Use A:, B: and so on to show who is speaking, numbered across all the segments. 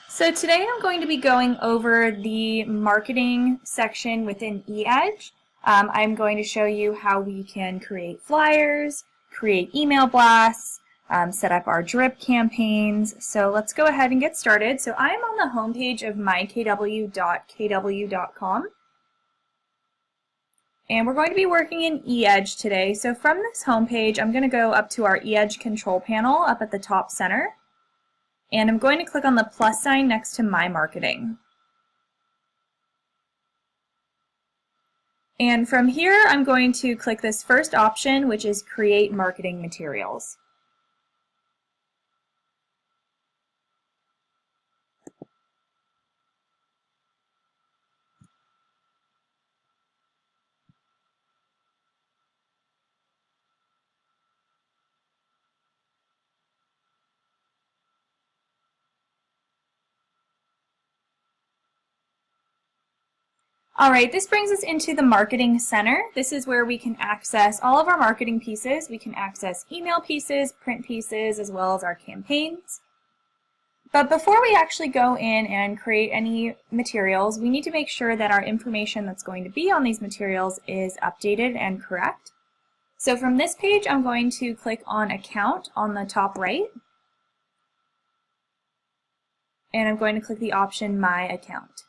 A: So today I'm going to be going over the marketing section within eEdge. I'm going to show you how we can create flyers, create email blasts, set up our drip campaigns. So let's go ahead and get started. So I'm on the homepage of mykw.kw.com. And we're going to be working in eEdge today. So from this homepage, I'm going to go up to our eEdge control panel up at the top center. And I'm going to click on the plus sign next to My Marketing. And from here, I'm going to click this first option, which is Create Marketing Materials. Alright, this brings us into the Marketing Center. This is where we can access all of our marketing pieces. We can access email pieces, print pieces, as well as our campaigns. But before we actually go in and create any materials, we need to make sure that our information that's going to be on these materials is updated and correct. So from this page, I'm going to click on Account on the top right. And I'm going to click the option My Account.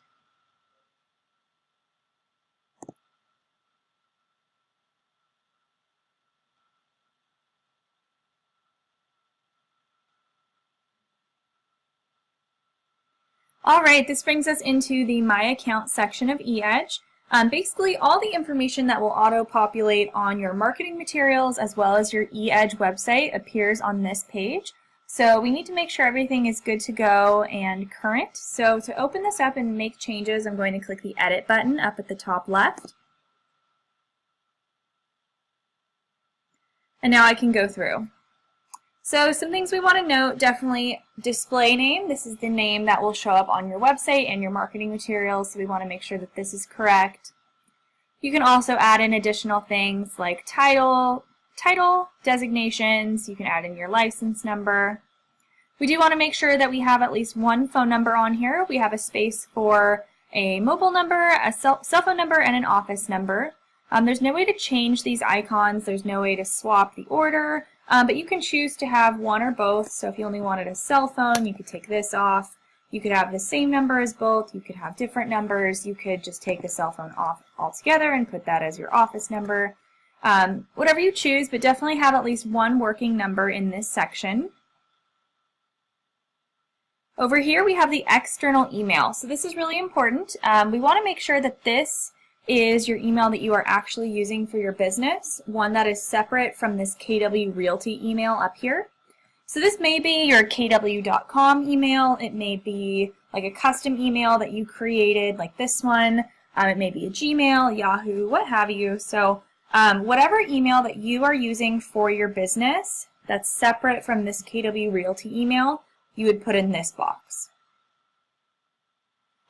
A: Alright, this brings us into the My Account section of eEdge. Basically, all the information that will auto-populate on your marketing materials as well as your eEdge website appears on this page. So we need to make sure everything is good to go and current. So to open this up and make changes, I'm going to click the Edit button up at the top left. And now I can go through. So some things we want to note, definitely display name. This is the name that will show up on your website and your marketing materials, so we want to make sure that this is correct. You can also add in additional things like title, designations. You can add in your license number. We do want to make sure that we have at least one phone number on here. We have a space for a mobile number, a cell phone number, and an office number. There's no way to change these icons. There's no way to swap the order. But you can choose to have one or both. So if you only wanted a cell phone, you could take this off. You could have the same number as both. You could have different numbers. You could just take the cell phone off altogether and put that as your office number. Whatever you choose, but definitely have at least one working number in this section. Over here we have the external email. So this is really important. We want to make sure that this is your email that you are actually using for your business, one that is separate from this KW Realty email up here. So this may be your KW.com email, it may be like a custom email that you created like this one, it may be a Gmail, Yahoo, what have you. So whatever email that you are using for your business that's separate from this KW Realty email, you would put in this box.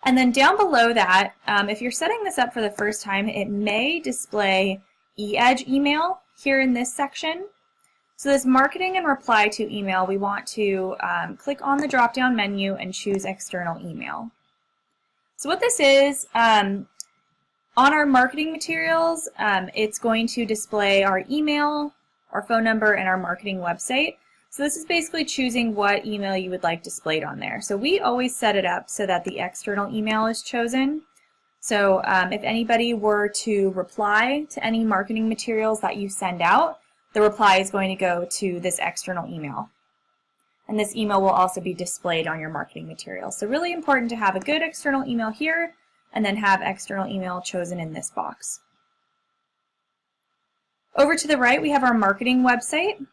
A: And then down below that, if you're setting this up for the first time, it may display eEdge email here in this section. So this marketing and reply to email, we want to click on the drop-down menu and choose external email. So what this is, on our marketing materials, it's going to display our email, our phone number, and our marketing website. So this is basically choosing what email you would like displayed on there. So we always set it up so that the external email is chosen. So if anybody were to reply to any marketing materials that you send out, the reply is going to go to this external email. And this email will also be displayed on your marketing materials. So really important to have a good external email here and then have external email chosen in this box. Over to the right, we have our marketing website.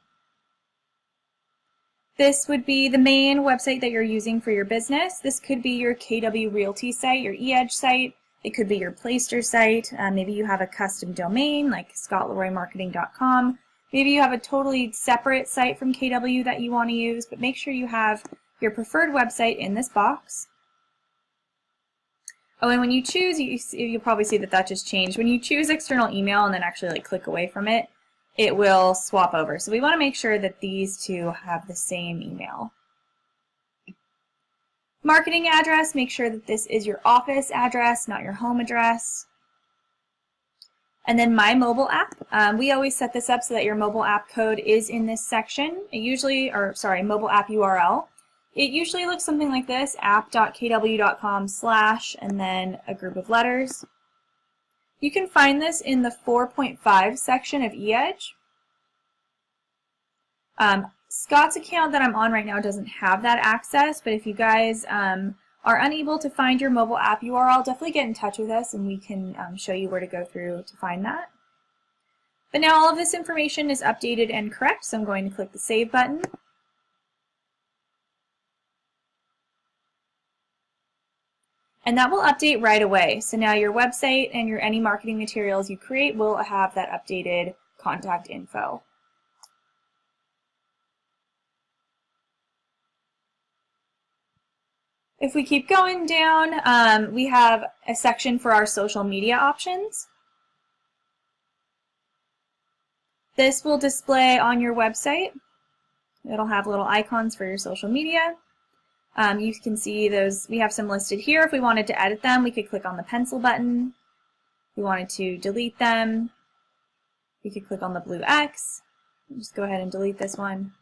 A: This would be the main website that you're using for your business. This could be your KW Realty site, your eEdge site. It could be your Playster site. Maybe you have a custom domain like scottleroymarketing.com. Maybe you have a totally separate site from KW that you want to use, but make sure you have your preferred website in this box. Oh, and when you choose, you'll probably see that that just changed. When you choose external email and then actually click away from it, it will swap over. So we want to make sure that these two have the same email. Marketing address, make sure that this is your office address, not your home address. And then My Mobile App. We always set this up so that your mobile app code is in this section. It usually, mobile app URL. It usually looks something like this, app.kw.com/ and then a group of letters. You can find this in the 4.5 section of eEdge. Scott's account that I'm on right now doesn't have that access, but if you guys are unable to find your mobile app URL, definitely get in touch with us and we can show you where to go through to find that. But now all of this information is updated and correct, so I'm going to click the Save button. And that will update right away. So now your website and any marketing materials you create will have that updated contact info. If we keep going down, we have a section for our social media options. This will display on your website. It'll have little icons for your social media. You can see those, we have some listed here. If we wanted to edit them, we could click on the pencil button. If we wanted to delete them, we could click on the blue X. Just go ahead and delete this one.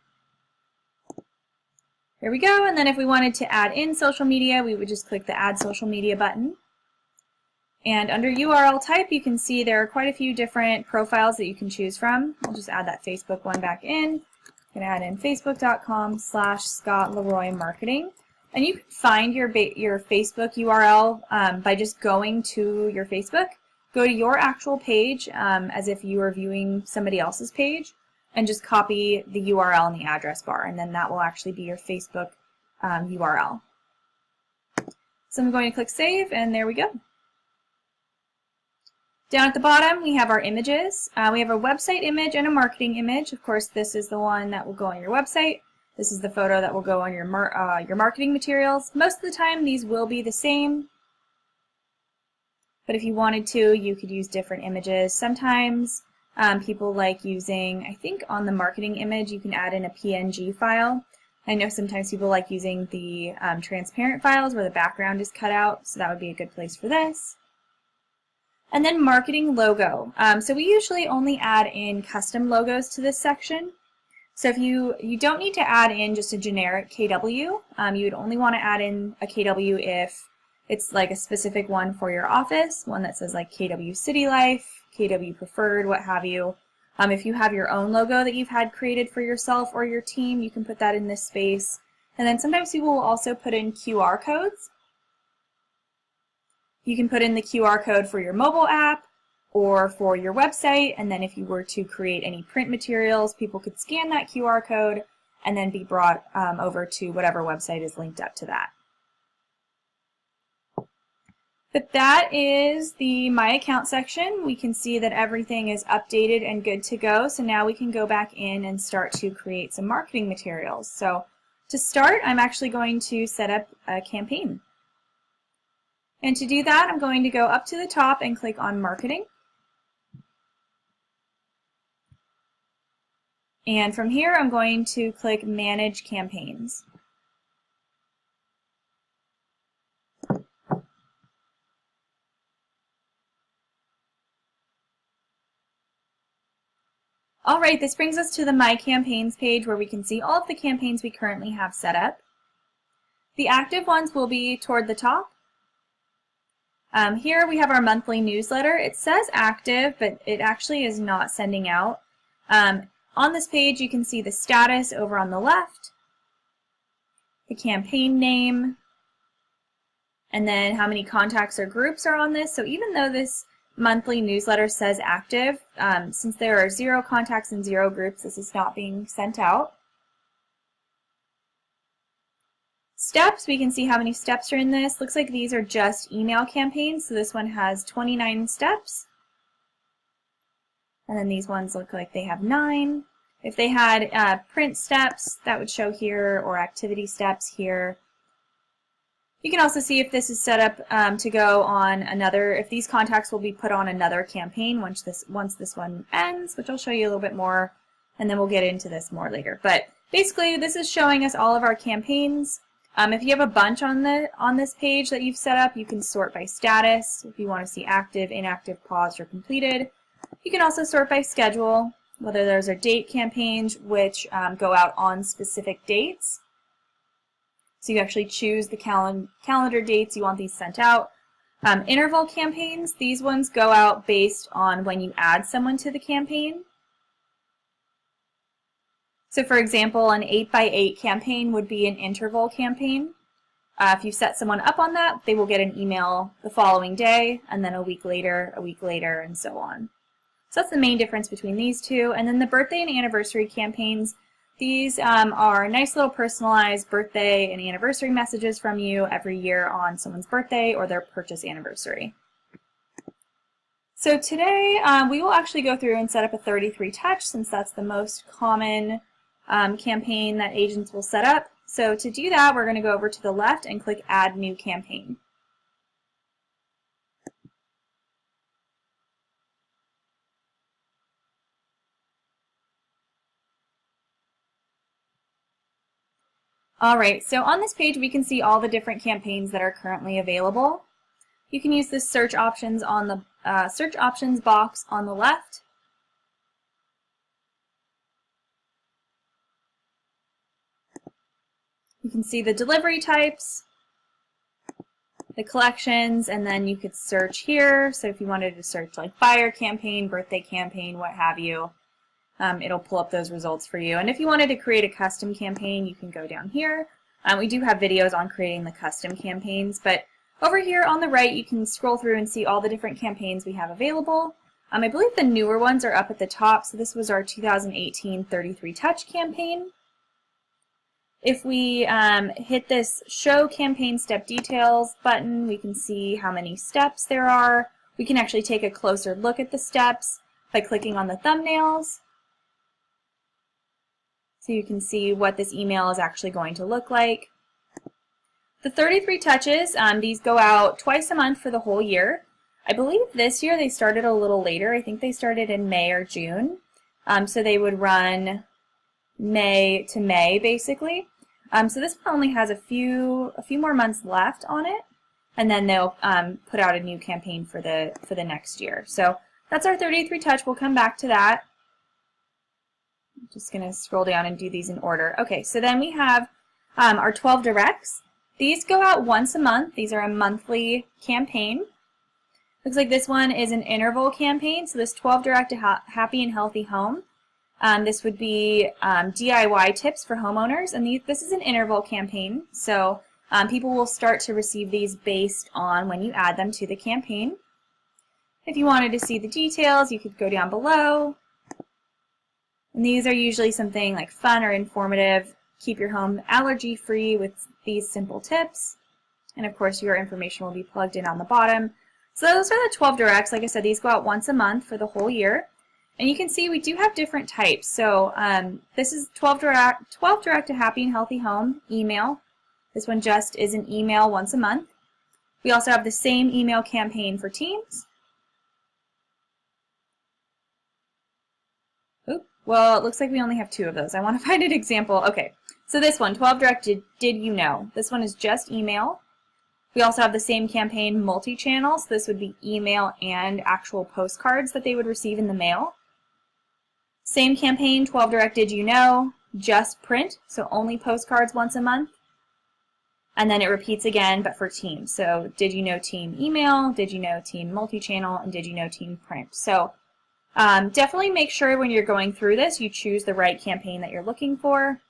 A: There we go, and then if we wanted to add in social media, we would just click the Add Social Media button. And under URL type, you can see there are quite a few different profiles that you can choose from. I'll just add that Facebook one back in. I'm going to add in facebook.com/ScottLeroyMarketing. And you can find your Facebook URL by just going to your Facebook. Go to your actual page as if you were viewing somebody else's page, and just copy the URL in the address bar, and then that will actually be your Facebook URL. So I'm going to click Save, and there we go. Down at the bottom, we have our images. We have a website image and a marketing image. Of course, this is the one that will go on your website. This is the photo that will go on your marketing materials. Most of the time, these will be the same. But if you wanted to, you could use different images. Sometimes people like using, I think on the marketing image, you can add in a PNG file. I know sometimes people like using the transparent files where the background is cut out, so that would be a good place for this. And then marketing logo. So we usually only add in custom logos to this section. So if you don't need to add in just a generic KW, you would only want to add in a KW if it's like a specific one for your office, one that says like KW City Life, KW Preferred, what have you. If you have your own logo that you've had created for yourself or your team, you can put that in this space. And then sometimes people will also put in QR codes. You can put in the QR code for your mobile app or for your website, and then if you were to create any print materials, people could scan that QR code and then be brought over to whatever website is linked up to that. But that is the My Account section. We can see that everything is updated and good to go, so now we can go back in and start to create some marketing materials. So to start, I'm actually going to set up a campaign. And to do that, I'm going to go up to the top and click on Marketing. And from here, I'm going to click Manage Campaigns. All right, this brings us to the My Campaigns page where we can see all of the campaigns we currently have set up. The active ones will be toward the top. Here we have our monthly newsletter. It says active, but it actually is not sending out. On this page, you can see the status over on the left, the campaign name, and then how many contacts or groups are on this. So even though this monthly newsletter says active, since there are 0 contacts and 0 groups, this is not being sent out. Steps, we can see how many steps are in this. Looks like these are just email campaigns, so this one has 29 steps. And then these ones look like they have 9. If they had print steps, that would show here, or activity steps here. You can also see if this is set up to go on another, if these contacts will be put on another campaign once this one ends, which I'll show you a little bit more, and then we'll get into this more later. But basically, this is showing us all of our campaigns. If you have a bunch on this page that you've set up, you can sort by status if you want to see active, inactive, paused, or completed. You can also sort by schedule, whether those are date campaigns, which go out on specific dates. So you actually choose the calendar dates you want these sent out. Interval campaigns, these ones go out based on when you add someone to the campaign. So for example, an 8x8 campaign would be an interval campaign. If you set someone up on that, they will get an email the following day, and then a week later, and so on. So that's the main difference between these two. And then the birthday and anniversary campaigns, these are nice little personalized birthday and anniversary messages from you every year on someone's birthday or their purchase anniversary. So today we will actually go through and set up a 33 touch, since that's the most common campaign that agents will set up. So to do that, we're going to go over to the left and click Add New Campaign. Alright, so on this page we can see all the different campaigns that are currently available. You can use the search options on the search options box on the left. You can see the delivery types, the collections, and then you could search here. So if you wanted to search like buyer campaign, birthday campaign, what have you, it'll pull up those results for you. And if you wanted to create a custom campaign, you can go down here. We do have videos on creating the custom campaigns, but over here on the right you can scroll through and see all the different campaigns we have available. I believe the newer ones are up at the top, so this was our 2018 33 Touch campaign. If we hit this Show Campaign Step Details button, we can see how many steps there are. We can actually take a closer look at the steps by clicking on the thumbnails. So you can see what this email is actually going to look like. The 33 touches, these go out twice a month for the whole year. I believe this year they started a little later. I think they started in May or June. So they would run May to May, basically. So this one only has a few more months left on it, and then they'll put out a new campaign for the next year. So that's our 33 touch. We'll come back to that. I'm just going to scroll down and do these in order. Okay, so then we have our 12 directs. These go out once a month. These are a monthly campaign. Looks like this one is an interval campaign. So this 12 direct to happy and healthy home. This would be DIY tips for homeowners, and this is an interval campaign. So people will start to receive these based on when you add them to the campaign. If you wanted to see the details, you could go down below. And these are usually something like fun or informative. Keep your home allergy-free with these simple tips. And of course, your information will be plugged in on the bottom. So those are the 12 directs. Like I said, these go out once a month for the whole year. And you can see we do have different types. So this is 12 direct to happy and healthy home email. This one just is an email once a month. We also have the same email campaign for teams. Well, it looks like we only have 2 of those. I want to find an example. Okay, so this one, 12 direct did you know? This one is just email. We also have the same campaign multi-channel, so this would be email and actual postcards that they would receive in the mail. Same campaign, 12 direct did you know, just print, so only postcards once a month. And then it repeats again, but for teams. So did you know team email, did you know team multi-channel, and did you know team print. So definitely make sure when you're going through this, you choose the right campaign that you're looking for.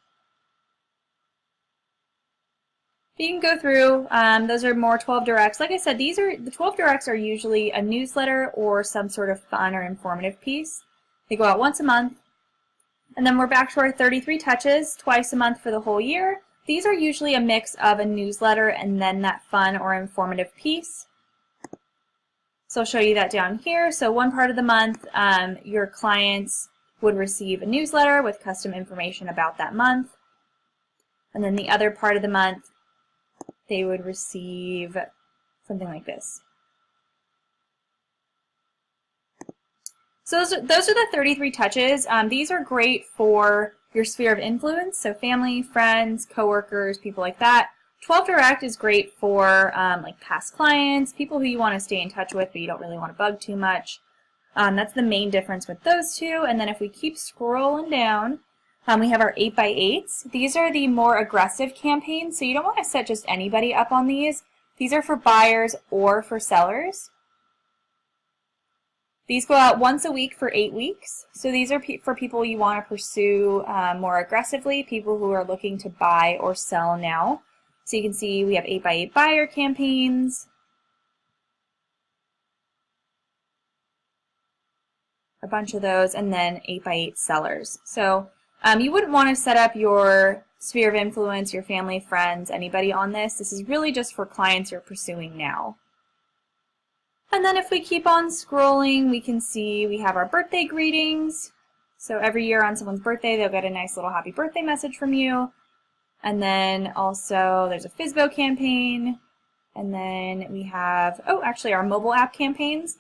A: You can go through, those are more 12 directs. Like I said, the 12 directs are usually a newsletter or some sort of fun or informative piece. They go out once a month. And then we're back to our 33 touches, twice a month for the whole year. These are usually a mix of a newsletter and then that fun or informative piece. So I'll show you that down here. So one part of the month, your clients would receive a newsletter with custom information about that month. And then the other part of the month, they would receive something like this. So those are the 33 touches. These are great for your sphere of influence, so family, friends, coworkers, people like that. 12 Direct is great for like past clients, people who you want to stay in touch with but you don't really want to bug too much. That's the main difference with those two. And then if we keep scrolling down, we have our 8x8s. These are the more aggressive campaigns, so you don't want to set just anybody up on these. These are for buyers or for sellers. These go out once a week for 8 weeks. So these are for people you want to pursue more aggressively, people who are looking to buy or sell now. So you can see we have 8x8 buyer campaigns, a bunch of those, and then 8x8 sellers. So you wouldn't want to set up your sphere of influence, your family, friends, anybody on this. This is really just for clients you're pursuing now. And then if we keep on scrolling, we can see we have our birthday greetings. So every year on someone's birthday, they'll get a nice little happy birthday message from you. And then also there's a FSBO campaign. And then we have, oh, actually our mobile app campaigns.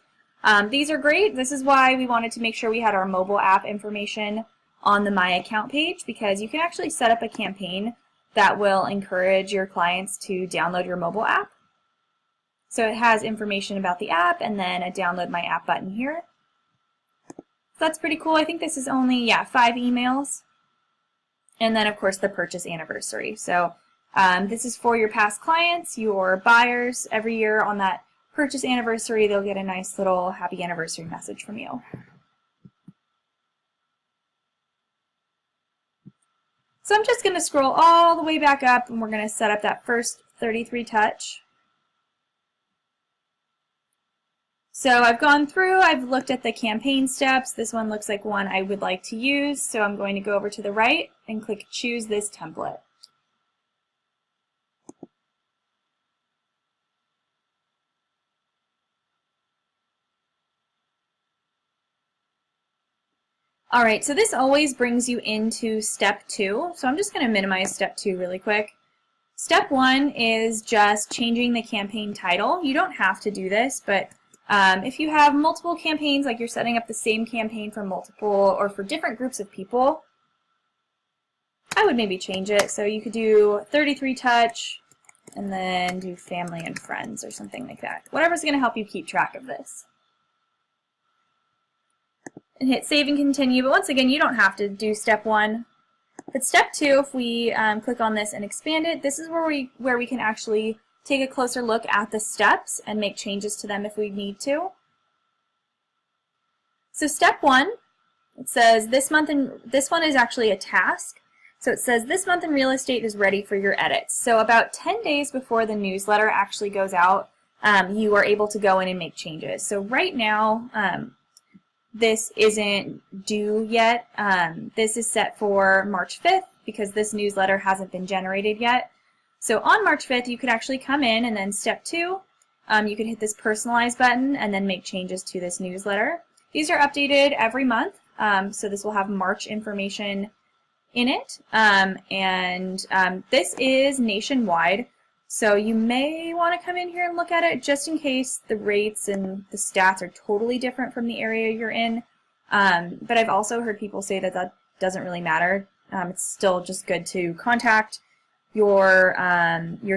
A: These are great. This is why we wanted to make sure we had our mobile app information on the My Account page, because you can actually set up a campaign that will encourage your clients to download your mobile app. So it has information about the app and then a download my app button here. So that's pretty cool. I think this is only, 5 emails. And then of course the purchase anniversary. So this is for your past clients, your buyers. Every year on that purchase anniversary, they'll get a nice little happy anniversary message from you. So I'm just going to scroll all the way back up and we're going to set up that first 33 touch. So I've gone through, I've looked at the campaign steps. This one looks like one I would like to use, so I'm going to go over to the right and click Choose this template. Alright, so this always brings you into step 2, so I'm just going to minimize step 2 really quick. Step 1 is just changing the campaign title. You don't have to do this, but if you have multiple campaigns, like you're setting up the same campaign for multiple or for different groups of people, I would maybe change it. So you could do 33 touch and then do family and friends or something like that. Whatever's going to help you keep track of this. And hit save and continue, but once again, you don't have to do step 1. But step 2, if we click on this and expand it, this is where we can actually take a closer look at the steps and make changes to them if we need to. So step 1, it says this month, this one is actually a task. So it says this month in real estate is ready for your edits. So about 10 days before the newsletter actually goes out, you are able to go in and make changes. So right now, this isn't due yet. This is set for March 5th because this newsletter hasn't been generated yet. So on March 5th, you could actually come in and then step 2, you could hit this personalize button and then make changes to this newsletter. These are updated every month, so this will have March information in it. This is nationwide, so you may want to come in here and look at it just in case the rates and the stats are totally different from the area you're in. But I've also heard people say that that doesn't really matter. It's still just good to contact your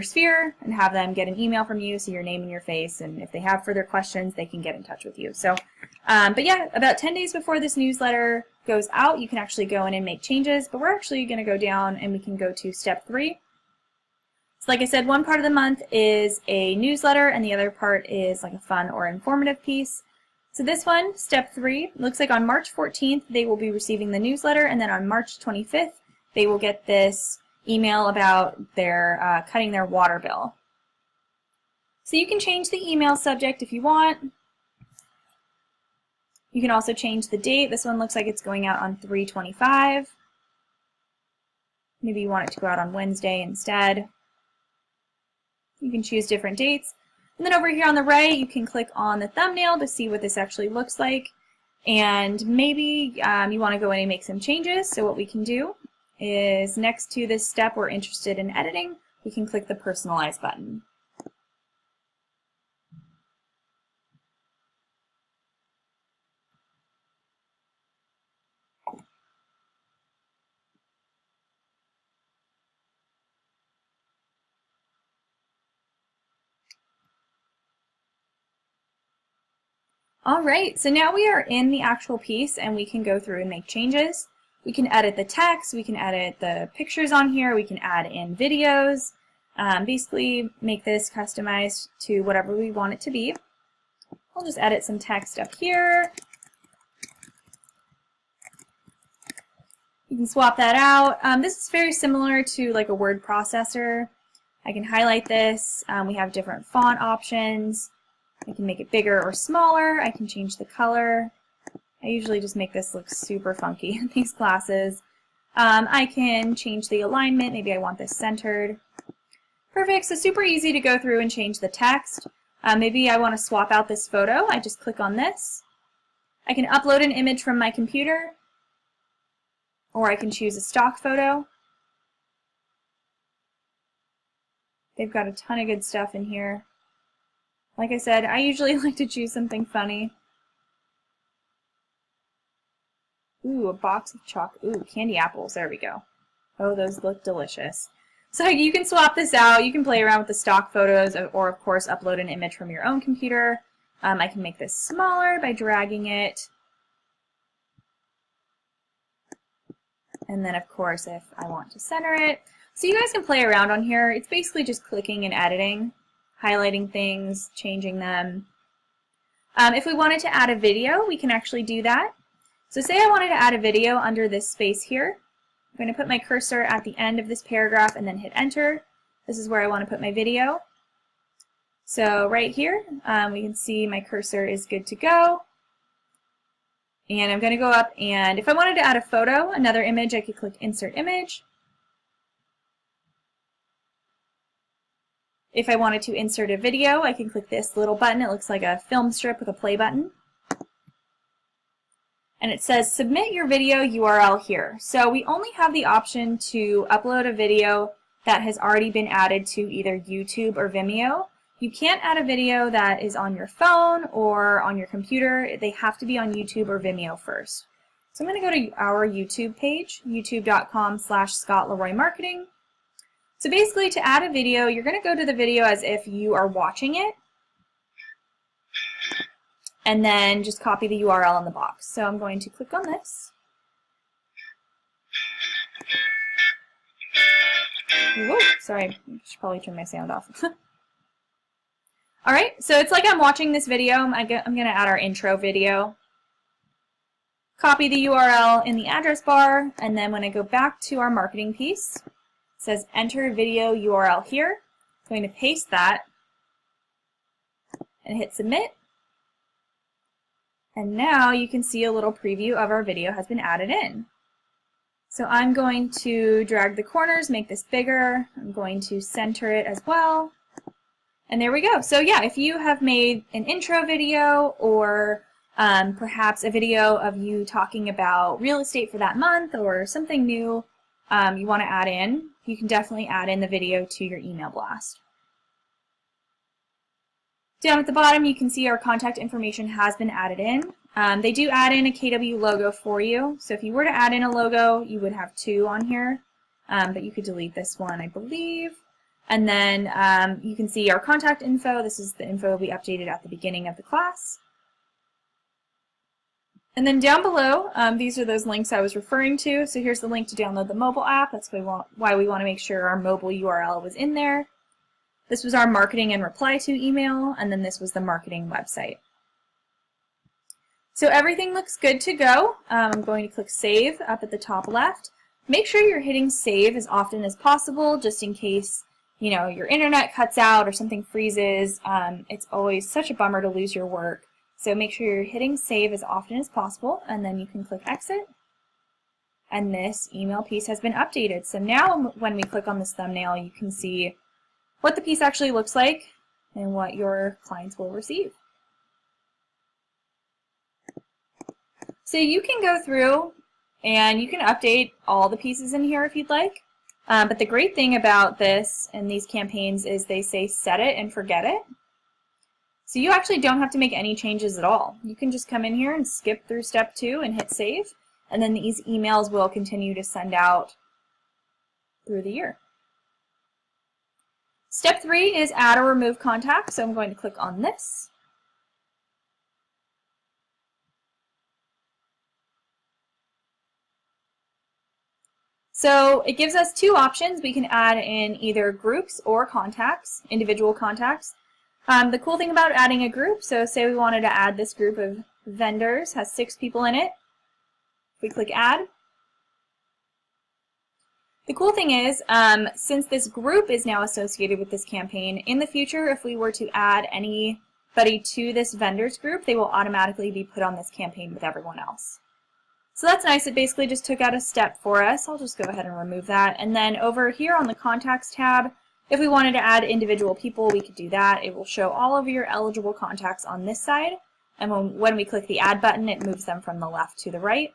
A: sphere and have them get an email from you, so your name and your face, and if they have further questions, they can get in touch with you. So, but yeah, about 10 days before this newsletter goes out, you can actually go in and make changes, but we're actually going to go down and we can go to step 3. So like I said, one part of the month is a newsletter and the other part is like a fun or informative piece. So this one, step 3, looks like on March 14th they will be receiving the newsletter, and then on March 25th they will get this email about their cutting their water bill. So you can change the email subject if you want. You can also change the date. This one looks like it's going out on 3/25. Maybe you want it to go out on Wednesday instead. You can choose different dates. And then over here on the right, you can click on the thumbnail to see what this actually looks like. And maybe you want to go in and make some changes. So what we can do is next to this step we're interested in editing, we can click the Personalize button. All right, so now we are in the actual piece and we can go through and make changes. We can edit the text, we can edit the pictures on here, we can add in videos, basically make this customized to whatever we want it to be. I'll just edit some text up here. You can swap that out. This is very similar to like a word processor. I can highlight this. We have different font options. I can make it bigger or smaller. I can change the color. I usually just make this look super funky in these classes. I can change the alignment. Maybe I want this centered. Perfect. So super easy to go through and change the text. Maybe I want to swap out this photo. I just click on this. I can upload an image from my computer, or I can choose a stock photo. They've got a ton of good stuff in here. Like I said, I usually like to choose something funny. Ooh, a box of ooh, candy apples. There we go. Oh, those look delicious. So you can swap this out. You can play around with the stock photos, or of course upload an image from your own computer. I can make this smaller by dragging it. And then of course if I want to center it. So you guys can play around on here. It's basically just clicking and editing, highlighting things, changing them. If we wanted to add a video, we can actually do that. So say I wanted to add a video under this space here. I'm going to put my cursor at the end of this paragraph and then hit enter. This is where I want to put my video. So right here, we can see my cursor is good to go. And I'm going to go up, and if I wanted to add a photo, another image, I could click Insert Image. If I wanted to insert a video, I can click this little button. It looks like a film strip with a play button. And it says Submit your video URL here. So we only have the option to upload a video that has already been added to either YouTube or Vimeo. You can't add a video that is on your phone or on your computer. They have to be on YouTube or Vimeo first. So I'm going to go to our YouTube page, youtube.com/ScottLeroyMarketing. So basically to add a video, you're going to go to the video as if you are watching it, and then just copy the URL in the box. So I'm going to click on this. Whoa, sorry, I should probably turn my sound off. Alright, so it's like I'm watching this video. I'm going to add our intro video. Copy the URL in the address bar, and then when I go back to our marketing piece, it says enter video URL here. I'm going to paste that and hit submit. And now you can see a little preview of our video has been added in. So I'm going to drag the corners, make this bigger. I'm going to center it as well. And there we go. So yeah, if you have made an intro video or perhaps a video of you talking about real estate for that month or something new you want to add in, you can definitely add in the video to your email blast. Down at the bottom you can see our contact information has been added in. They do add in a KW logo for you. So if you were to add in a logo, you would have two on here, but you could delete this one, I believe. And then you can see our contact info. This is the info we updated at the beginning of the class. And then down below, these are those links I was referring to. So here's the link to download the mobile app. That's why we want to make sure our mobile URL was in there. This was our marketing and reply to email, and then this was the marketing website. So everything looks good to go. I'm going to click Save up at the top left. Make sure you're hitting Save as often as possible, just in case your internet cuts out or something freezes. It's always such a bummer to lose your work. So make sure you're hitting Save as often as possible, and then you can click Exit. And this email piece has been updated. So now when we click on this thumbnail, you can see what the piece actually looks like and what your clients will receive. So you can go through and you can update all the pieces in here if you'd like. But the great thing about this and these campaigns is they say set it and forget it. So you actually don't have to make any changes at all. You can just come in here and skip through step 2 and hit save, and then these emails will continue to send out through the year. Step 3 is add or remove contacts, so I'm going to click on this. So it gives us 2 options. We can add in either groups or contacts, individual contacts. The cool thing about adding a group, so say we wanted to add this group of vendors, has 6 people in it. We click add. The cool thing is, since this group is now associated with this campaign, in the future if we were to add anybody to this vendors group, they will automatically be put on this campaign with everyone else. So that's nice. It basically just took out a step for us. I'll just go ahead and remove that. And then over here on the Contacts tab, if we wanted to add individual people, we could do that. It will show all of your eligible contacts on this side. And when we click the Add button, it moves them from the left to the right.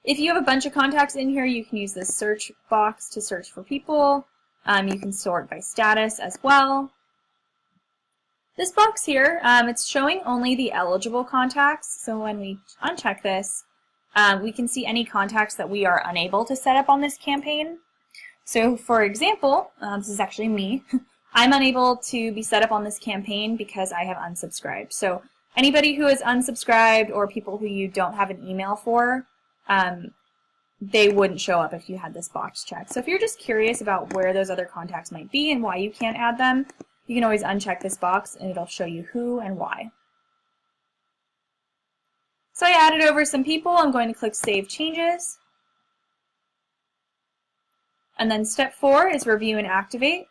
A: If you have a bunch of contacts in here, you can use this search box to search for people. You can sort by status as well. This box here, it's showing only the eligible contacts, so when we uncheck this, we can see any contacts that we are unable to set up on this campaign. So for example, this is actually me, I'm unable to be set up on this campaign because I have unsubscribed. So anybody who is unsubscribed or people who you don't have an email for, they wouldn't show up if you had this box checked. So if you're just curious about where those other contacts might be and why you can't add them, you can always uncheck this box and it'll show you who and why. So I added over some people. I'm going to click Save Changes. And then step 4 is Review and Activate.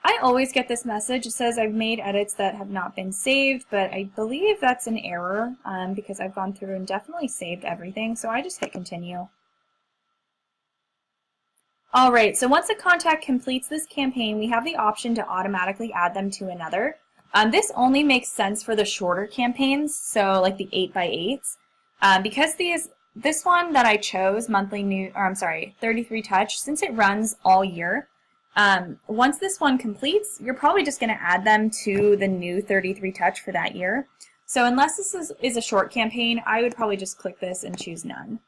A: I always get this message. It says I've made edits that have not been saved, but I believe that's an error because I've gone through and definitely saved everything. So I just hit Continue. Alright, so once a contact completes this campaign, we have the option to automatically add them to another. This only makes sense for the shorter campaigns, so like the 8x8s. Because this one that I chose, 33 Touch, since it runs all year, once this one completes, you're probably just going to add them to the new 33 Touch for that year. So unless this is a short campaign, I would probably just click this and choose None.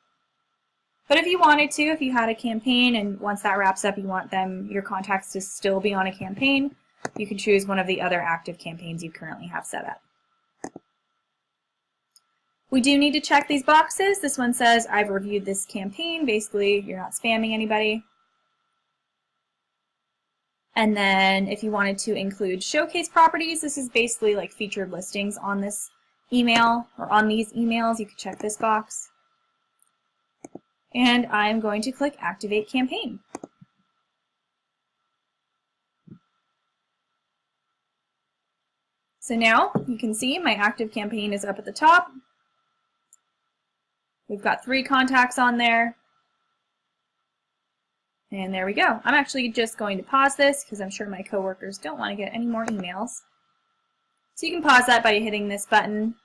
A: But if you wanted to, if you had a campaign and once that wraps up you want your contacts to still be on a campaign, you can choose one of the other active campaigns you currently have set up. We do need to check these boxes. This one says I've reviewed this campaign. Basically, you're not spamming anybody. And then if you wanted to include showcase properties, this is basically like featured listings on this email or on these emails. You could check this box. And I'm going to click Activate Campaign. So now you can see my active campaign is up at the top. We've got 3 contacts on there. And there we go. I'm actually just going to pause this because I'm sure my coworkers don't want to get any more emails. So you can pause that by hitting this button.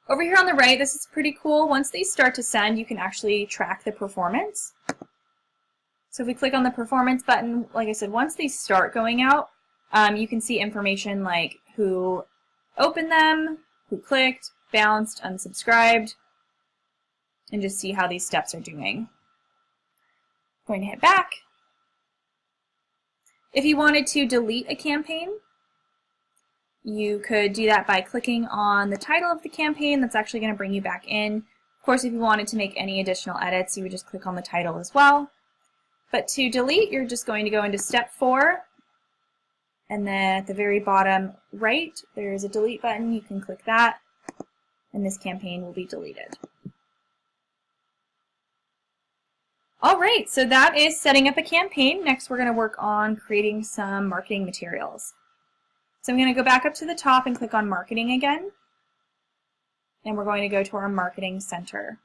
A: Over here on the right, this is pretty cool. Once these start to send, you can actually track the performance. So if we click on the performance button, like I said, once these start going out, you can see information like who opened them, who clicked, bounced, unsubscribed, and just see how these steps are doing. Going to hit back. If you wanted to delete a campaign, you could do that by clicking on the title of the campaign. That's actually going to bring you back in. Of course, if you wanted to make any additional edits, you would just click on the title as well. But to delete, you're just going to go into step 4, and then at the very bottom right, there's a delete button. You can click that, and this campaign will be deleted. Alright, so that is setting up a campaign. Next, we're going to work on creating some marketing materials. So I'm going to go back up to the top and click on Marketing again, and we're going to go to our Marketing Center.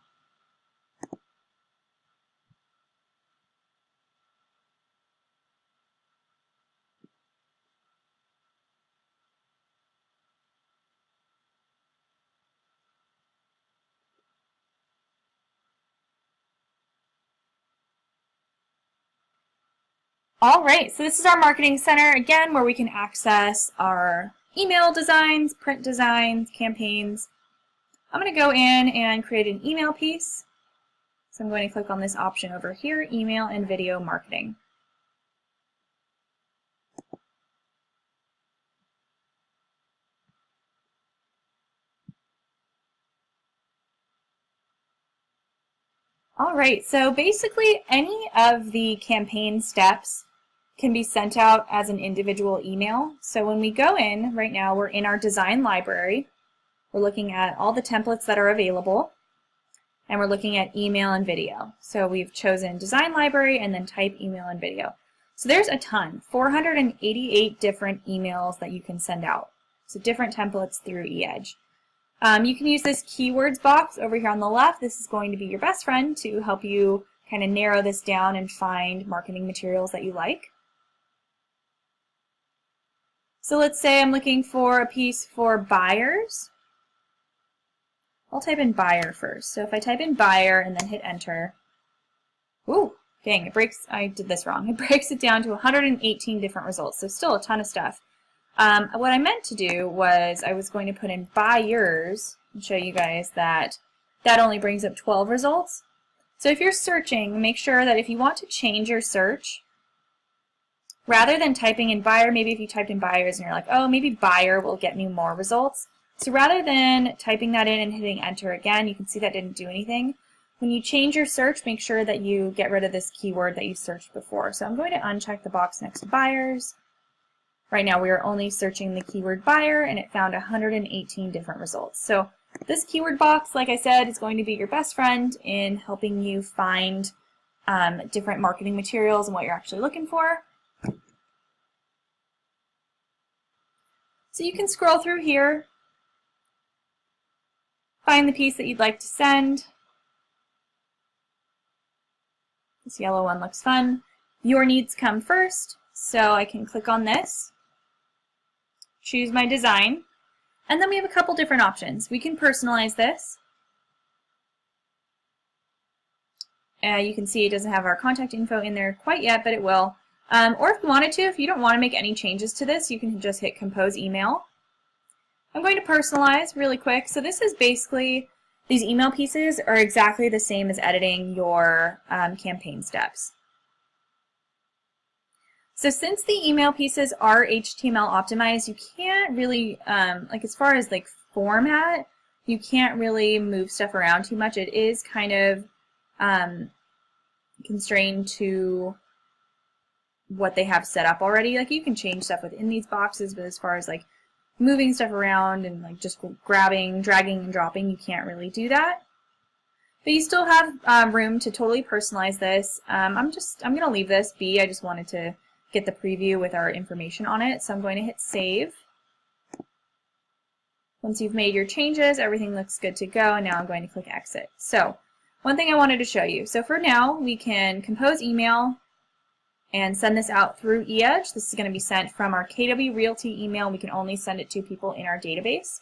A: All right, so this is our Marketing Center, again, where we can access our email designs, print designs, campaigns. I'm going to go in and create an email piece. So I'm going to click on this option over here, Email and Video Marketing. All right, so basically any of the campaign steps can be sent out as an individual email. So when we go in, right now we're in our design library. We're looking at all the templates that are available, and we're looking at email and video. So we've chosen design library and then type email and video. So there's a ton, 488 different emails that you can send out. So different templates through eEdge. You can use this keywords box over here on the left. This is going to be your best friend to help you kind of narrow this down and find marketing materials that you like. So let's say I'm looking for a piece for buyers. I'll type in buyer first. So if I type in buyer and then hit enter, ooh, dang, I did this wrong. It breaks it down to 118 different results, so still a ton of stuff. What I meant to do was I was going to put in buyers and show you guys that that only brings up 12 results. So if you're searching, make sure that if you want to change your search, rather than typing in buyer, maybe if you typed in buyers and you're like, oh, maybe buyer will get me more results. So rather than typing that in and hitting enter again, you can see that didn't do anything. When you change your search, make sure that you get rid of this keyword that you searched before. So I'm going to uncheck the box next to buyers. Right now we are only searching the keyword buyer, and it found 118 different results. So this keyword box, like I said, is going to be your best friend in helping you find different marketing materials and what you're actually looking for. So you can scroll through here, find the piece that you'd like to send. This yellow one looks fun. Your needs come first, so I can click on this, choose my design, and then we have a couple different options. We can personalize this. You can see it doesn't have our contact info in there quite yet, but it will. Or if you wanted to, if you don't want to make any changes to this, you can just hit compose email. I'm going to personalize really quick. So this is basically, these email pieces are exactly the same as editing your campaign steps. So since the email pieces are HTML optimized, you can't really, like as far as like format, you can't really move stuff around too much. It is kind of constrained to what they have set up already. Like you can change stuff within these boxes, but as far as like moving stuff around and like just grabbing, dragging, and dropping, you can't really do that. But you still have room to totally personalize this. I'm going to leave this be. I just wanted to get the preview with our information on it. So I'm going to hit save. Once you've made your changes, everything looks good to go, and now I'm going to click exit. So one thing I wanted to show you. So for now, we can compose email and send this out through eEdge. This is going to be sent from our KW Realty email. We can only send it to people in our database.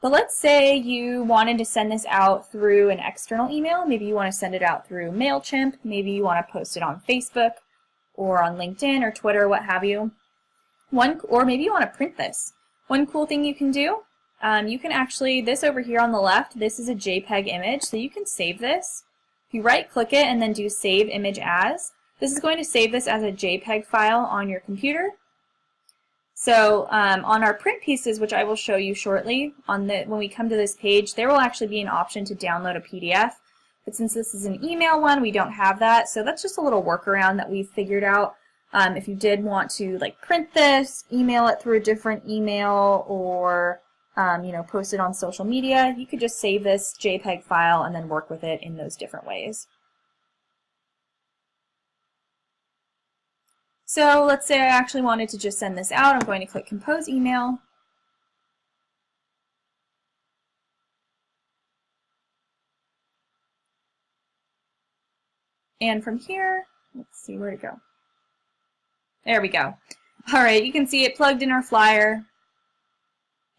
A: But let's say you wanted to send this out through an external email. Maybe you want to send it out through MailChimp. Maybe you want to post it on Facebook or on LinkedIn or Twitter, what have you. Or maybe you want to print this. One cool thing you can do, you can actually, this over here on the left, this is a JPEG image, so you can save this. If you right-click it and then do Save Image As, this is going to save this as a JPEG file on your computer. So on our print pieces, which I will show you shortly, when we come to this page, there will actually be an option to download a PDF. But since this is an email one, we don't have that. So that's just a little workaround that we've figured out. If you did want to like print this, email it through a different email, or post it on social media, you could just save this JPEG file and then work with it in those different ways. So let's say I actually wanted to just send this out. I'm going to click Compose Email. And from here, let's see where to go. There we go. All right, you can see it plugged in our flyer.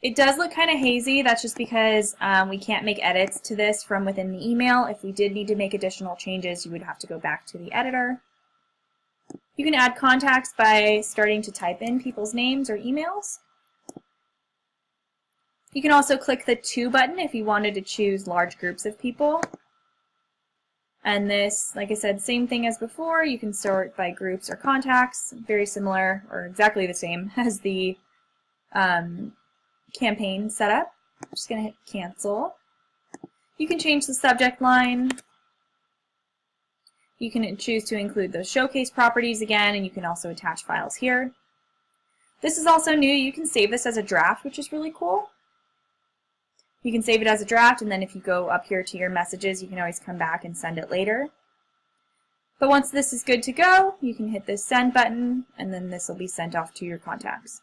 A: It does look kind of hazy. That's just because we can't make edits to this from within the email. If we did need to make additional changes, you would have to go back to the editor. You can add contacts by starting to type in people's names or emails. You can also click the To button if you wanted to choose large groups of people. And this, like I said, same thing as before. You can sort by groups or contacts, very similar or exactly the same as the campaign setup. I'm just going to hit cancel. You can change the subject line. You can choose to include those showcase properties again, and you can also attach files here. This is also new. You can save this as a draft, which is really cool. You can save it as a draft, and then if you go up here to your messages, you can always come back and send it later. But once this is good to go, you can hit this send button, and then this will be sent off to your contacts.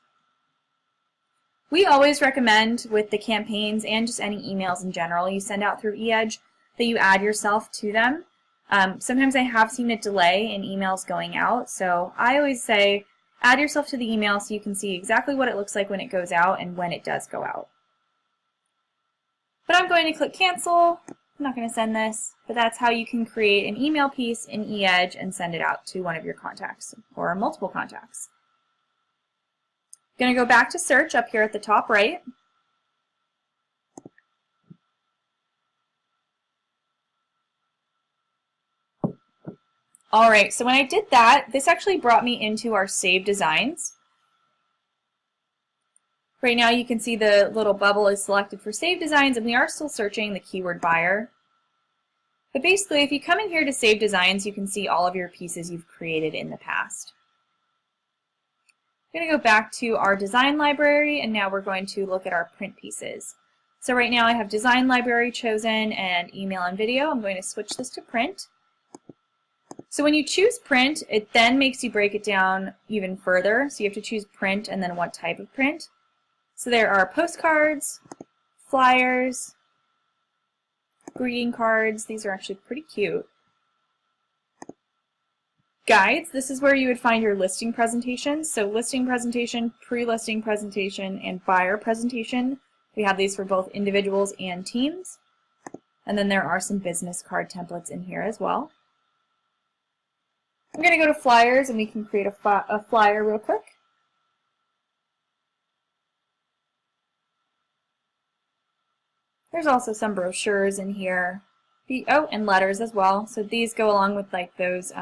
A: We always recommend with the campaigns and just any emails in general you send out through eEdge that you add yourself to them. Sometimes I have seen a delay in emails going out, so I always say add yourself to the email so you can see exactly what it looks like when it goes out and when it does go out. But I'm going to click cancel. I'm not going to send this, but that's how you can create an email piece in eEdge and send it out to one of your contacts or multiple contacts. I'm going to go back to search up here at the top right. Alright, so when I did that, this actually brought me into our saved designs. Right now you can see the little bubble is selected for save designs, and we are still searching the keyword buyer. But basically, if you come in here to save designs, you can see all of your pieces you've created in the past. I'm going to go back to our design library, and now we're going to look at our print pieces. So right now I have design library chosen and email and video. I'm going to switch this to print. So when you choose print, it then makes you break it down even further. So you have to choose print and then what type of print. So there are postcards, flyers, greeting cards. These are actually pretty cute. Guides. This is where you would find your listing presentations. So listing presentation, pre-listing presentation, and buyer presentation. We have these for both individuals and teams. And then there are some business card templates in here as well. I'm going to go to flyers, and we can create a flyer real quick. There's also some brochures in here. And letters as well. So these go along with like those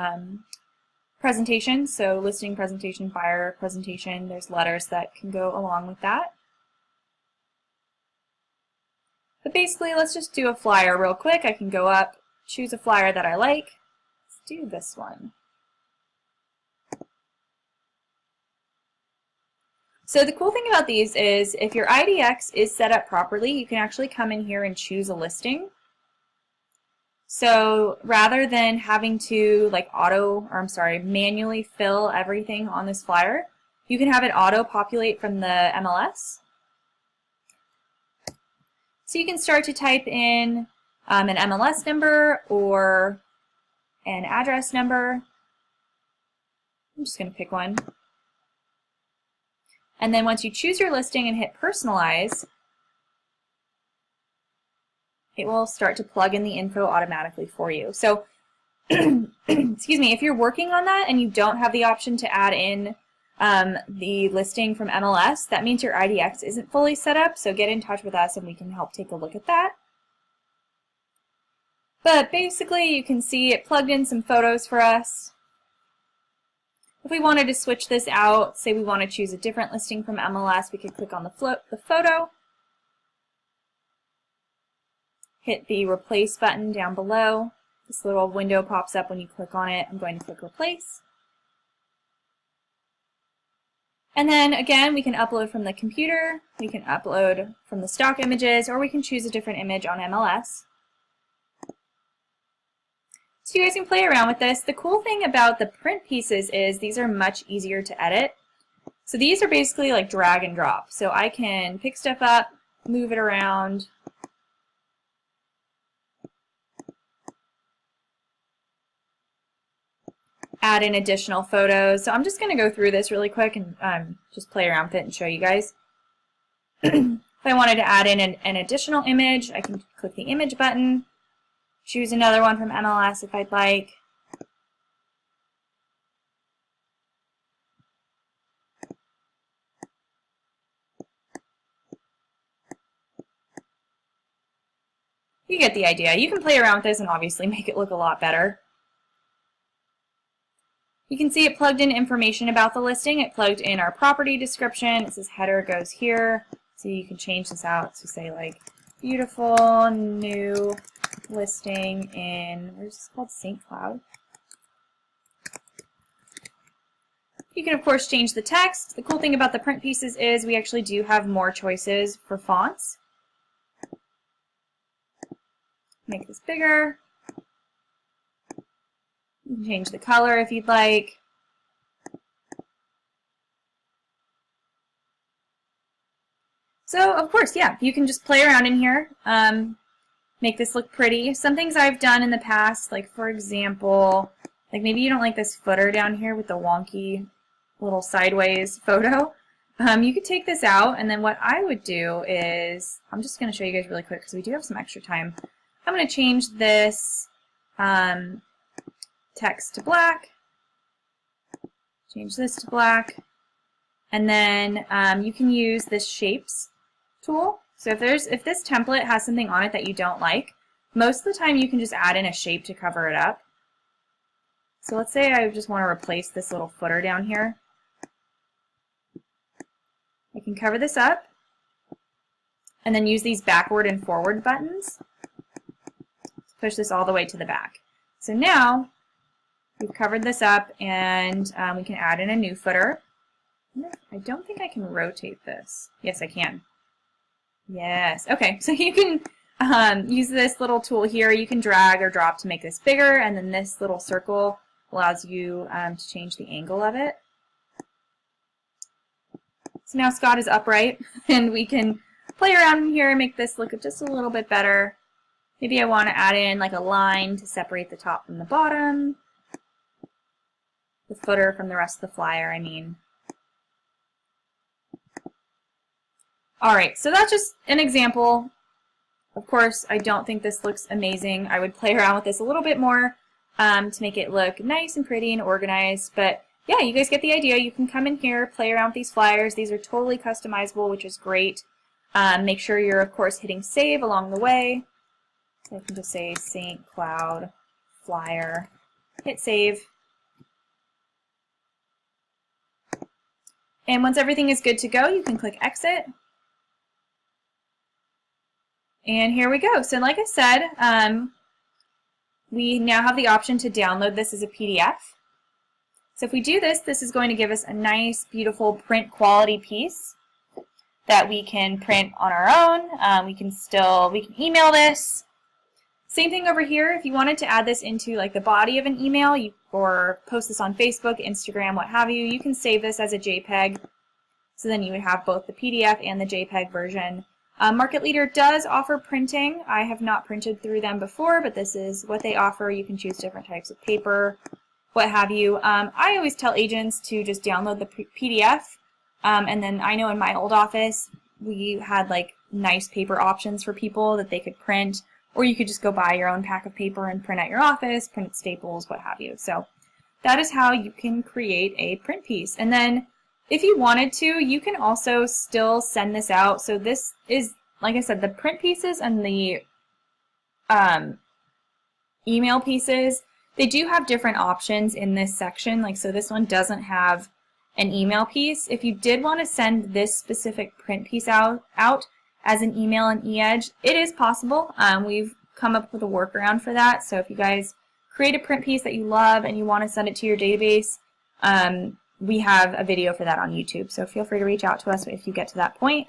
A: presentations. So listing presentation, buyer presentation. There's letters that can go along with that. But basically, let's just do a flyer real quick. I can go up, choose a flyer that I like. Let's do this one. So the cool thing about these is if your IDX is set up properly, you can actually come in here and choose a listing. So rather than having to manually fill everything on this flyer, you can have it auto-populate from the MLS. So you can start to type in an MLS number or an address number. I'm just going to pick one. And then once you choose your listing and hit personalize, it will start to plug in the info automatically for you. So, excuse me, if you're working on that and you don't have the option to add in the listing from MLS, that means your IDX isn't fully set up, so get in touch with us and we can help take a look at that. But basically, you can see it plugged in some photos for us. If we wanted to switch this out, say we want to choose a different listing from MLS, we could click on the photo, hit the replace button down below. This little window pops up when you click on it. I'm going to click replace. And then again, we can upload from the computer, we can upload from the stock images, or we can choose a different image on MLS. So you guys can play around with this. The cool thing about the print pieces is these are much easier to edit. So these are basically like drag and drop. So I can pick stuff up, move it around, add in additional photos. So I'm just going to go through this really quick and just play around with it and show you guys. If I wanted to add in an additional image, I can click the image button. Choose another one from MLS if I'd like. You get the idea. You can play around with this and obviously make it look a lot better. You can see it plugged in information about the listing. It plugged in our property description. It says header goes here. So you can change this out to say like beautiful new listing in, where's this called, St. Cloud. You can of course change the text. The cool thing about the print pieces is we actually do have more choices for fonts. Make this bigger. You can change the color if you'd like. So, of course, yeah, you can just play around in here, make this look pretty. Some things I've done in the past, like for example, like maybe you don't like this footer down here with the wonky little sideways photo. You could take this out, and then what I would do is, I'm just going to show you guys really quick because we do have some extra time. I'm going to change this text to black, change this to black, and then you can use this shapes tool. So if this template has something on it that you don't like, most of the time you can just add in a shape to cover it up. So let's say I just want to replace this little footer down here. I can cover this up and then use these backward and forward buttons to push this all the way to the back. So now we've covered this up, and we can add in a new footer. I don't think I can rotate this. Yes, I can. Yes. Okay, so you can use this little tool here. You can drag or drop to make this bigger, and then this little circle allows you to change the angle of it. So now Scott is upright, and we can play around in here and make this look just a little bit better. Maybe I want to add in like a line to separate the top from the bottom. The footer from the rest of the flyer, I mean. Alright, so that's just an example. Of course, I don't think this looks amazing. I would play around with this a little bit more to make it look nice and pretty and organized. But yeah, you guys get the idea. You can come in here, play around with these flyers. These are totally customizable, which is great. Make sure you're, of course, hitting save along the way. So I can just say St. Cloud flyer. Hit save. And once everything is good to go, you can click exit. And here we go. So like I said, we now have the option to download this as a PDF. So if we do this, this is going to give us a nice, beautiful print quality piece that we can print on our own. We can email this. Same thing over here. If you wanted to add this into like the body of an email, or post this on Facebook, Instagram, what have you, you can save this as a JPEG. So then you would have both the PDF and the JPEG version. Market Leader does offer printing. I have not printed through them before, but this is what they offer. You can choose different types of paper, what have you. I always tell agents to just download the PDF, and then I know in my old office we had like nice paper options for people that they could print, or you could just go buy your own pack of paper and print at your office, print at Staples, what have you. So that is how you can create a print piece. And then if you wanted to, you can also still send this out. So this is, like I said, the print pieces and the email pieces, they do have different options in this section. Like, so this one doesn't have an email piece. If you did want to send this specific print piece out as an email in eEdge, it is possible. We've come up with a workaround for that. So if you guys create a print piece that you love and you want to send it to your database, we have a video for that on YouTube. So feel free to reach out to us if you get to that point.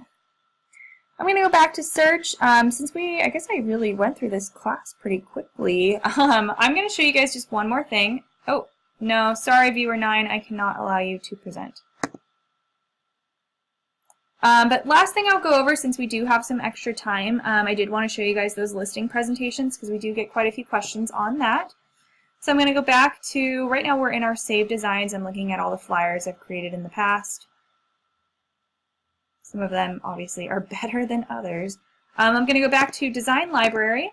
A: I'm going to go back to search. Since I guess I really went through this class pretty quickly, I'm going to show you guys just one more thing. Oh, no, sorry, viewer 9, I cannot allow you to present. But last thing I'll go over, since we do have some extra time, I did want to show you guys those listing presentations because we do get quite a few questions on that. So I'm going to go back to, right now we're in our Save Designs. I'm looking at all the flyers I've created in the past. Some of them obviously are better than others. I'm going to go back to Design Library.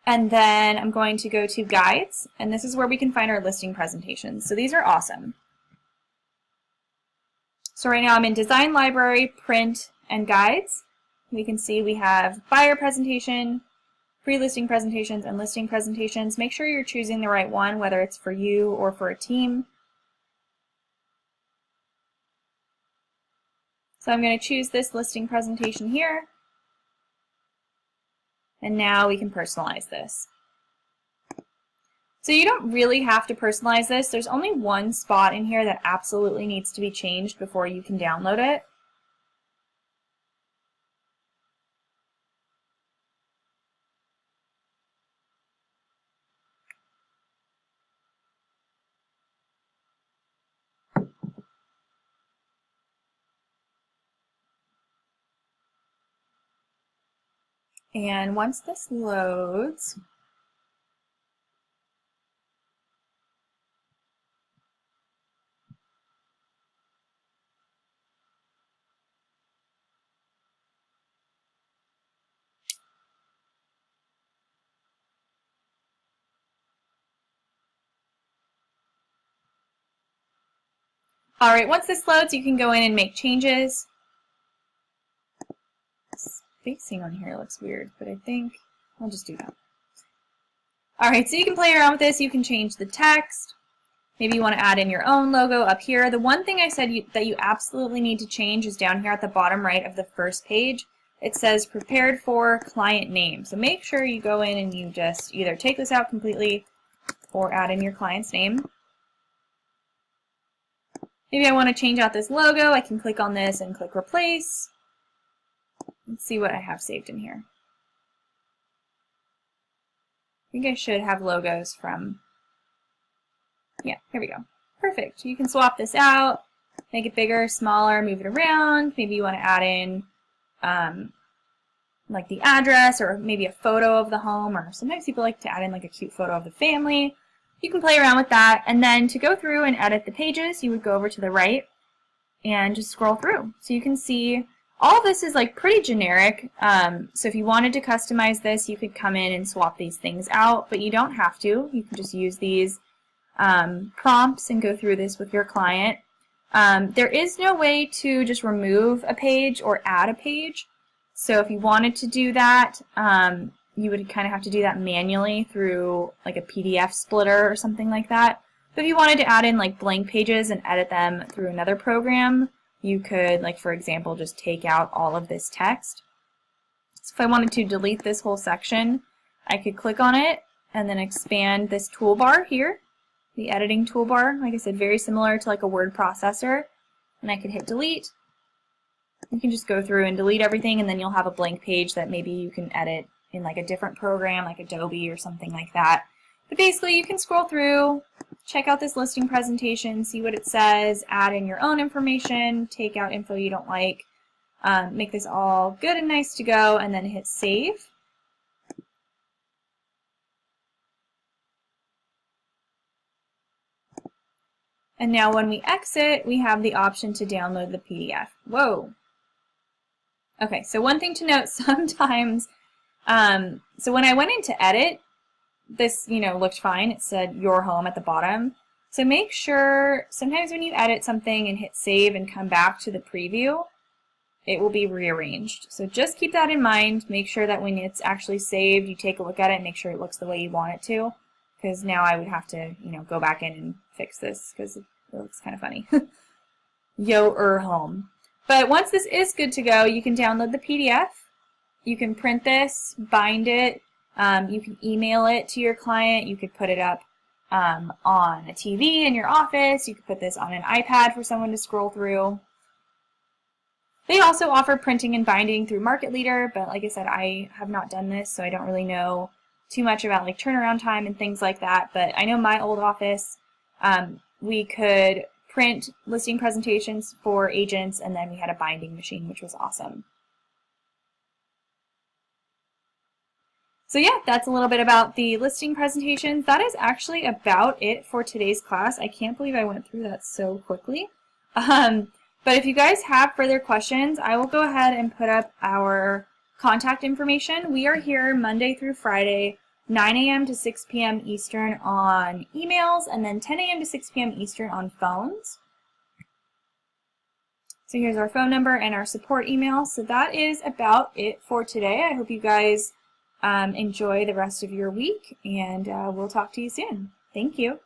A: And then I'm going to go to Guides, and this is where we can find our listing presentations. So these are awesome. So right now I'm in Design Library, Print, and Guides. we can see we have buyer presentation, pre-listing presentations, and listing presentations. Make sure you're choosing the right one, whether it's for you or for a team. So I'm going to choose this listing presentation here. And now we can personalize this. So you don't really have to personalize this. There's only one spot in here that absolutely needs to be changed before you can download it. And once this loads, all right, once this loads, you can go in and make changes. Spacing on here looks weird, but I think I'll just do that. All right, so you can play around with this. You can change the text. Maybe you want to add in your own logo up here. The one thing I said that you absolutely need to change is down here at the bottom right of the first page. It says prepared for client name. So make sure you go in and you just either take this out completely or add in your client's name. Maybe I want to change out this logo. I can click on this and click replace. Let's see what I have saved in here. I think I should have logos from, yeah, here we go. Perfect. You can swap this out, make it bigger, smaller, move it around. Maybe you want to add in like the address or maybe a photo of the home, or sometimes people like to add in like a cute photo of the family. You can play around with that, and then to go through and edit the pages, you would go over to the right and just scroll through. So you can see all of this is like pretty generic, so if you wanted to customize this, you could come in and swap these things out, but you don't have to. You can just use these prompts and go through this with your client. There is no way to just remove a page or add a page, so if you wanted to do that, you would kind of have to do that manually through like a PDF splitter or something like that. But if you wanted to add in like blank pages and edit them through another program, you could, like for example, just take out all of this text. So if I wanted to delete this whole section, I could click on it and then expand this toolbar here, the editing toolbar. Like I said, very similar to like a word processor. And I could hit delete. You can just go through and delete everything, and then you'll have a blank page that maybe you can edit in like a different program like Adobe or something like that. But basically you can scroll through, check out this listing presentation, see what it says, add in your own information, take out info you don't like, make this all good and nice to go, and then hit save. And now when we exit, we have the option to download the PDF. Whoa! Okay, so one thing to note, sometimes, so when I went in to edit, this, looked fine. It said your home at the bottom. So make sure, sometimes when you edit something and hit save and come back to the preview, it will be rearranged. So just keep that in mind. Make sure that when it's actually saved, you take a look at it and make sure it looks the way you want it to. Because now I would have to, go back in and fix this because it looks kind of funny. Your home. But once this is good to go, you can download the PDF. You can print this, bind it. You can email it to your client. You could put it up on a TV in your office. You could put this on an iPad for someone to scroll through. They also offer printing and binding through Market Leader, but like I said, I have not done this, so I don't really know too much about like turnaround time and things like that. But I know my old office, we could print listing presentations for agents, and then we had a binding machine, which was awesome. So yeah, that's a little bit about the listing presentations. That is actually about it for today's class. I can't believe I went through that so quickly. But if you guys have further questions, I will go ahead and put up our contact information. We are here Monday through Friday, 9 a.m. to 6 p.m. Eastern on emails, and then 10 a.m. to 6 p.m. Eastern on phones. So here's our phone number and our support email. So that is about it for today. I hope you guys enjoy the rest of your week, and we'll talk to you soon. Thank you.